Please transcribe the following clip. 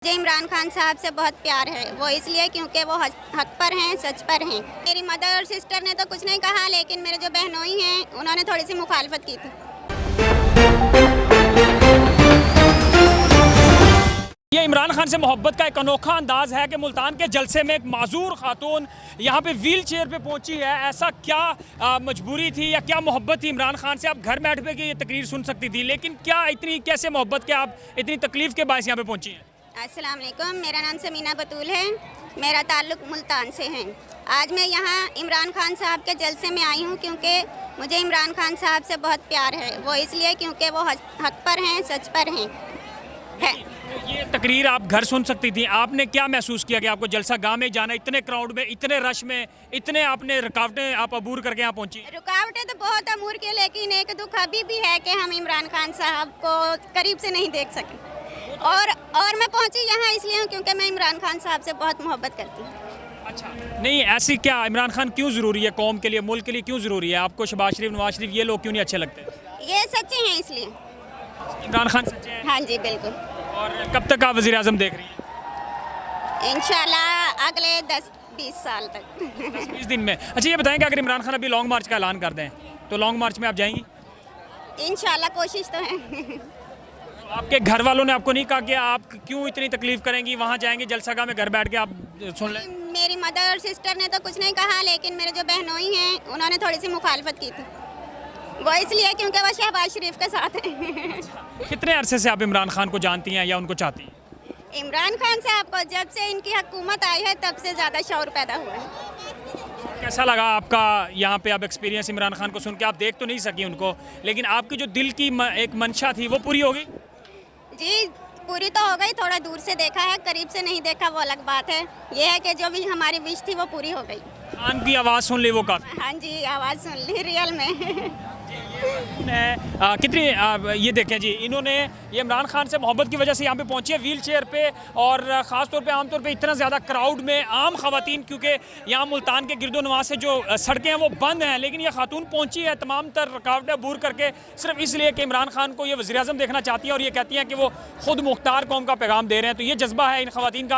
मुझे इमरान खान साहब से बहुत प्यार है। वो इसलिए क्योंकि वो हक पर हैं, सच पर हैं। मेरी मदर और सिस्टर ने तो कुछ नहीं कहा, लेकिन मेरे जो बहनोई हैं उन्होंने थोड़ी सी मुखालफत की थी। ये इमरान खान से मोहब्बत का एक अनोखा अंदाज है कि मुल्तान के जलसे में एक माजूर खातून यहाँ पे व्हील चेयर पे पहुंची है। ऐसा क्या मजबूरी थी या क्या मोहब्बत थी इमरान खान से? आप घर बैठ के ये तकरीर सुन सकती थी, लेकिन क्या इतनी कैसे मोहब्बत के आप इतनी तकलीफ के बायस यहाँ पे पहुंची हैं? अस्सलाम वालेकुम, मेरा नाम समीना बतूल है। मेरा ताल्लुक़ मुल्तान से है। आज मैं यहाँ इमरान खान साहब के जलसे में आई हूँ क्योंकि मुझे इमरान खान साहब से बहुत प्यार है। वो इसलिए क्योंकि वो हक पर हैं, सच पर हैं। ये तकरीर आप घर सुन सकती थी, आपने क्या महसूस किया कि आपको जलसा गाह में जाना, इतने क्राउड में, इतने रश में, इतने आपने रुकावटें आप अबूर करके यहाँ पहुंची? रुकावटें तो बहुत अमूर की, लेकिन एक दुख अभी भी है कि हम इमरान खान साहब को करीब से नहीं देख सके। और मैं पहुंची यहाँ इसलिए हूँ क्योंकि मैं इमरान खान साहब से बहुत मोहब्बत करती हूँ। अच्छा, नहीं ऐसी क्या इमरान खान क्यों ज़रूरी है कौम के लिए, मुल्क के लिए क्यों ज़रूरी है? आपको शहबाज शरीफ, नवाज शरीफ ये लोग क्यों नहीं अच्छे लगते? ये सच्चे हैं इसलिए। इमरान खान सच्चे हैं? हाँ जी बिल्कुल। और कब तक आप वज़ीर आज़म देख रही हैं? इंशाल्लाह अगले 10-20 साल तक। 20 दिन में। अच्छा ये बताएं कि अगर इमरान खान अभी लॉन्ग मार्च का ऐलान कर दें तो लॉन्ग मार्च में आप जाएंगी? इंशाल्लाह कोशिश तो है। आपके घर वालों ने आपको नहीं कहा कि आप क्यों इतनी तकलीफ करेंगी, वहाँ जाएंगे जलसागाह में घर बैठ के आप सुन लें? मेरी मदर और सिस्टर ने तो कुछ नहीं कहा, लेकिन मेरे जो बहनोई हैं उन्होंने थोड़ी सी मुखालफत की थी। वो इसलिए क्योंकि वो शहबाज शरीफ के साथ हैं। कितने अरसे से आप इमरान खान को जानती हैं या उनको चाहती हैं? इमरान खान साहब को जब से इनकी हुकूमत आई है तब से ज़्यादा शौर पैदा हुआ है। कैसा लगा आपका यहाँ पे अब एक्सपीरियंस इमरान खान को सुन के? आप देख तो नहीं सकी उनको, लेकिन आपकी जो दिल की एक मंशा थी वो पूरी हो गई? जी पूरी तो हो गई। थोड़ा दूर से देखा है, करीब से नहीं देखा, वो अलग बात है। ये है कि जो भी हमारी विश थी वो पूरी हो गई। खान की आवाज़ सुन ली वो काफ़ी? हाँ जी, आवाज़ सुन ली रियल में। कितनी ये देखें जी, इन्होंने ये इमरान खान से मोहब्बत की वजह से यहाँ पे पहुंची है व्हील चेयर पे, और ख़ास तौर पे आमतौर पे इतना ज़्यादा क्राउड में आम ख़वातीन, क्योंकि यहाँ मुल्तान के गिरदो नवाज से जो सड़कें हैं वो बंद हैं, लेकिन ये खातून पहुंची है तमाम तर रुकावटें अबूर करके सिर्फ इसलिए कि इमरान खान को ये वज़ीर आज़म देखना चाहती हैं, और ये कहती हैं कि वो खुद मुख्तार कौम का पैगाम दे रहे हैं। तो ये जज्बा है इन ख़वातीन का।